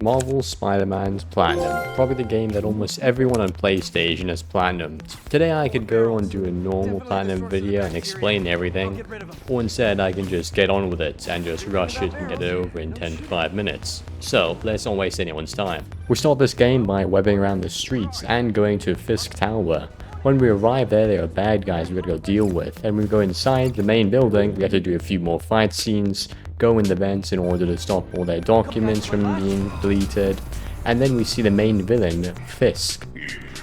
Marvel Spider-Man's Platinum, probably the game that almost everyone on PlayStation has platinumed. Today I could go and do a normal platinum video and explain everything, or instead I can just get on with it and just rush it and get it over in 10 to 5 minutes. So let's not waste anyone's time. We start this game by webbing around the streets and going to Fisk Tower. When we arrive there are bad guys we gotta go deal with, and when we go inside the main building, we have to do a few more fight scenes, go in the vents in order to stop all their documents from being deleted, and then we see the main villain, Fisk,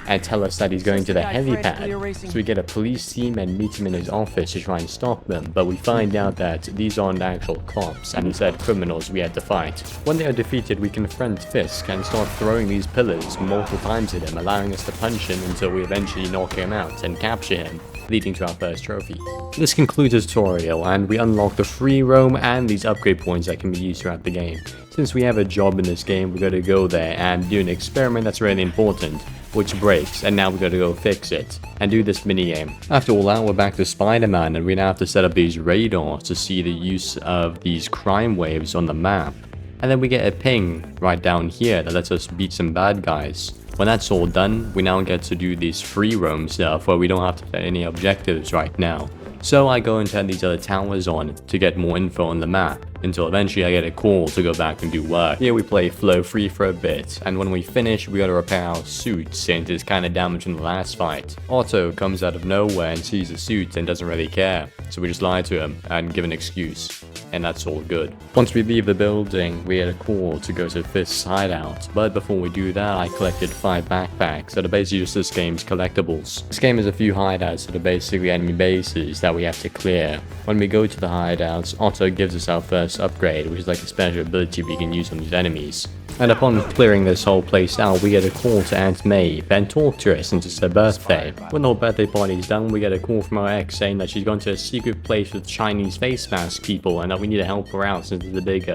and tell us that he's going to the helipad. So we get a police team and meet him in his office to try and stop them, but we find out that these aren't actual cops and instead criminals we had to fight. When they are defeated, we confront Fisk and start throwing these pillars multiple times at him, allowing us to punch him until we eventually knock him out and capture him, leading to our first trophy. This concludes the tutorial, and we unlock the free roam and these upgrade points that can be used throughout the game. Since we have a job in this game, we gotta go there and do an experiment that's really important, which breaks, and now we gotta go fix it, and do this minigame. After all that, we're back to Spider-Man, and we now have to set up these radars to see the use of these crime waves on the map. And then we get a ping right down here that lets us beat some bad guys. When that's all done, we now get to do this free roam stuff where we don't have to set any objectives right now. So I go and turn these other towers on to get more info on the map, until eventually I get a call to go back and do work. Here we play Flow Free for a bit, and when we finish we gotta repair our suit since it's kinda damaged in the last fight. Otto comes out of nowhere and sees the suit and doesn't really care, so we just lie to him and give an excuse, and that's all good. Once we leave the building, we get a call to go to Fisk's hideout, but before we do that I collected 5 backpacks that are basically just this game's collectibles. This game has a few hideouts that are basically enemy bases that we have to clear. When we go to the hideouts, Otto gives us our first upgrade, which is like a special ability we can use on these enemies. And upon clearing this whole place out, we get a call to Aunt May and talk to her since it's her birthday. When the whole birthday party is done, we get a call from our ex saying that she's gone to a secret place with Chinese face mask people and that we need to help her out since there's a big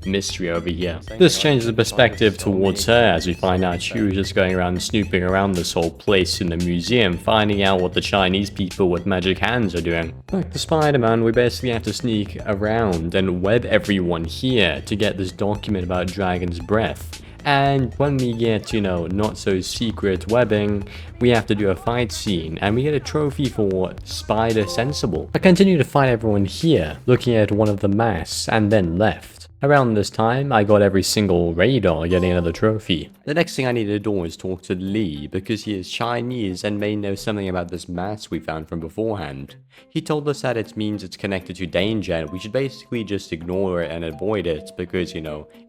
mystery over here. This changes the perspective towards her as we find out she was just going around snooping around this whole place in the museum, finding out what the Chinese people with magic hands are doing. Like the Spider-Man, we basically have to sneak around and web everyone here to get this document about Dragon's Breath. And when we get, not so secret webbing, we have to do a fight scene, and we get a trophy for Spider Sensible. I continue to fight everyone here, looking at one of the masks, and then left. Around this time, I got every single radar getting another trophy. The next thing I need to do is talk to Lee, because he is Chinese and may know something about this mask we found from beforehand. He told us that it means it's connected to danger and we should basically just ignore it and avoid it because,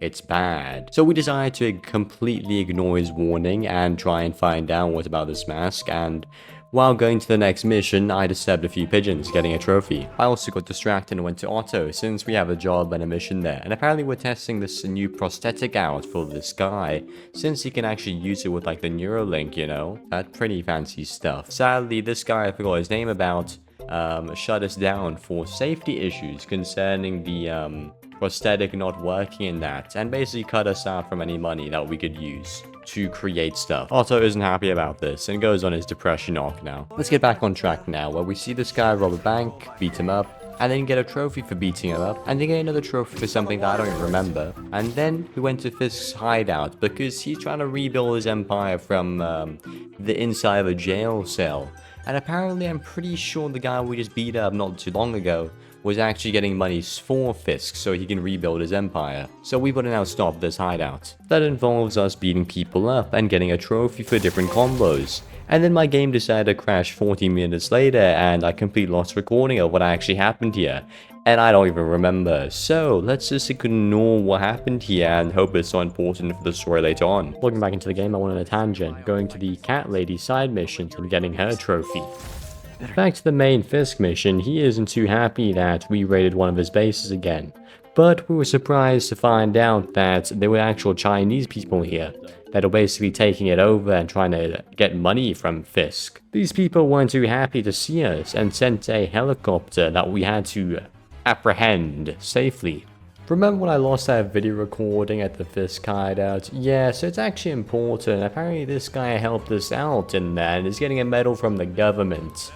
it's bad. So we decided to completely ignore his warning and try and find out what about this mask, and while going to the next mission, I disturbed a few pigeons, getting a trophy. I also got distracted and went to Otto, since we have a job and a mission there, and apparently we're testing this new prosthetic out for this guy, since he can actually use it with like the Neuralink, that pretty fancy stuff. Sadly, this guy I forgot his name about, shut us down for safety issues concerning the prosthetic not working in that, and basically cut us out from any money that we could use to create stuff. Otto isn't happy about this and goes on his depression arc now. Let's get back on track now, where we see this guy rob a bank, beat him up, and then get a trophy for beating him up, and then get another trophy for something that I don't even remember. And then we went to Fisk's hideout because he's trying to rebuild his empire from the inside of a jail cell. And apparently I'm pretty sure the guy we just beat up not too long ago was actually getting money for Fisk so he can rebuild his empire. So we gotta now stop this hideout. That involves us beating people up and getting a trophy for different combos. And then my game decided to crash 40 minutes later and I completely lost recording of what actually happened here. And I don't even remember. So let's just ignore what happened here and hope it's not important for the story later on. Looking back into the game, I went on a tangent, going to the cat lady side missions and getting her trophy. Back to the main Fisk mission, he isn't too happy that we raided one of his bases again. But we were surprised to find out that there were actual Chinese people here that are basically taking it over and trying to get money from Fisk. These people weren't too happy to see us and sent a helicopter that we had to apprehend safely. Remember when I lost that video recording at the Fisk hideout? Yeah, so it's actually important. Apparently this guy helped us out in that and is getting a medal from the government.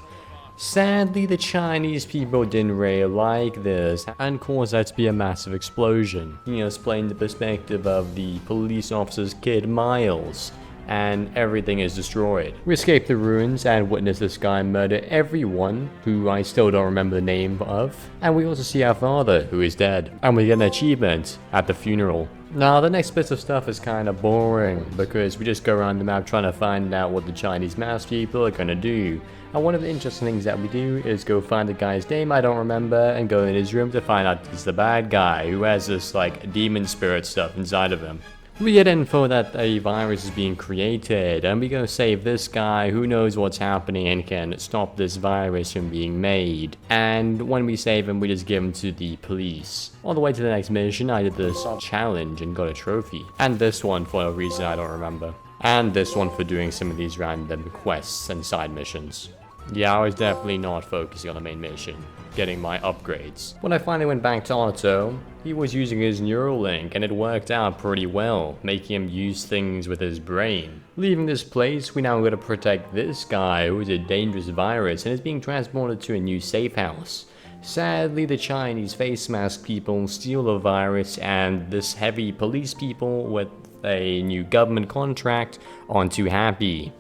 Sadly, the Chinese people didn't really like this and caused that to be a massive explosion. Explain the perspective of the police officer's kid, Miles, and everything is destroyed. We escape the ruins and witness this guy murder everyone, who I still don't remember the name of, and we also see our father, who is dead, and we get an achievement at the funeral. Now, the next bit of stuff is kind of boring, because we just go around the map trying to find out what the Chinese masked people are gonna do. And one of the interesting things that we do is go find the guy's name I don't remember and go in his room to find out he's the bad guy who has this like demon spirit stuff inside of him. We get info that a virus is being created and we go save this guy who knows what's happening and can stop this virus from being made. And when we save him, we just give him to the police. On the way to the next mission, I did this challenge and got a trophy. And this one for a reason I don't remember. And this one for doing some of these random quests and side missions. Yeah, I was definitely not focusing on the main mission, getting my upgrades. When I finally went back to Otto, he was using his Neuralink and it worked out pretty well, making him use things with his brain. Leaving this place, we now gotta protect this guy who is a dangerous virus and is being transported to a new safe house. Sadly, the Chinese face mask people steal the virus and this heavy police people with a new government contract aren't too happy.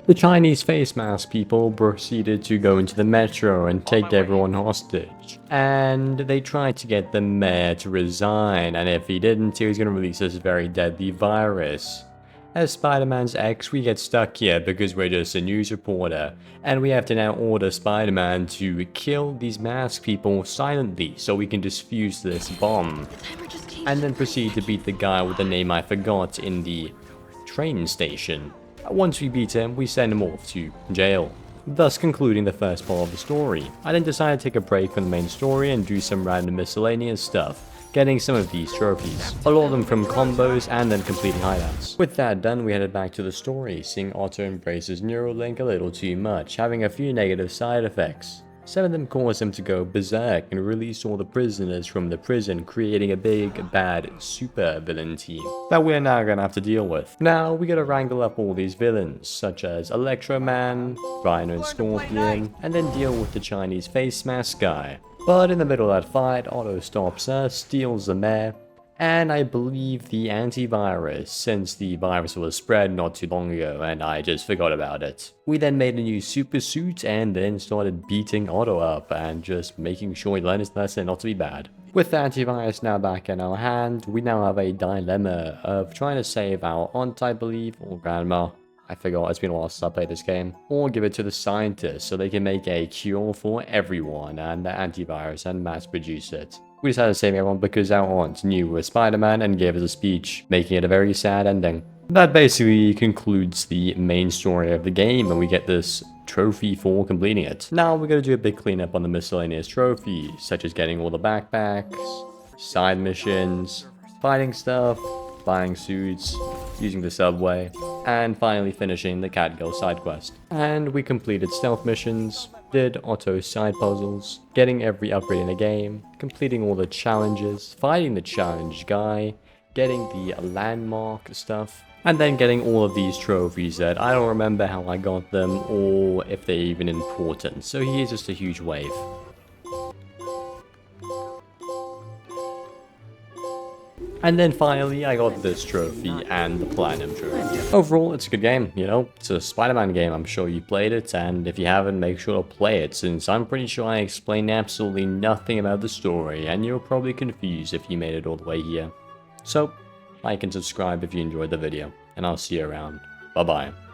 The Chinese face mask people proceeded to go into the metro and take everyone hostage. And they tried to get the mayor to resign, and if he didn't, he was going to release this very deadly virus. As Spider-Man's ex, we get stuck here because we're just a news reporter, and we have to now order Spider-Man to kill these masked people silently so we can defuse this bomb. And then proceed to beat the guy with the name I forgot in the train station. Once we beat him, we send him off to jail, thus concluding the first part of the story. I then decided to take a break from the main story and do some random miscellaneous stuff, getting some of these trophies, a lot of them from combos and then completing hideouts. With that done, we headed back to the story, seeing Otto embraces Neuralink a little too much, having a few negative side effects. Some of them cause him to go berserk and release all the prisoners from the prison, creating a big, bad, super villain team that we're now gonna have to deal with. Now, we gotta wrangle up all these villains, such as Electro Man, Rhino and Scorpion, and then deal with the Chinese face mask guy. But in the middle of that fight, Otto stops us, steals the mayor, and I believe the antivirus, since the virus was spread not too long ago and I just forgot about it. We then made a new super suit and then started beating Otto up and just making sure he learned his lesson not to be bad. With the antivirus now back in our hand, we now have a dilemma of trying to save our aunt, I believe, or grandma. I forgot, it's been a while since I played this game. Or give it to the scientists so they can make a cure for everyone and the antivirus and mass produce it. We decided to save everyone because our aunt knew we were Spider-Man and gave us a speech, making it a very sad ending. That basically concludes the main story of the game and we get this trophy for completing it. Now we're going to do a big cleanup on the miscellaneous trophies, such as getting all the backpacks, side missions, fighting stuff, buying suits, using the subway, and finally finishing the Catgirl side quest. And we completed stealth missions, did Otto's side puzzles, getting every upgrade in the game, completing all the challenges, fighting the challenge guy, getting the landmark stuff, and then getting all of these trophies that I don't remember how I got them or if they're even important. So here's just a huge wave. And then finally, I got this trophy and the Platinum trophy. Overall, it's a good game, you know? It's a Spider-Man game, I'm sure you played it, and if you haven't, make sure to play it, since I'm pretty sure I explained absolutely nothing about the story, and you're probably confused if you made it all the way here. So, like and subscribe if you enjoyed the video, and I'll see you around. Bye-bye.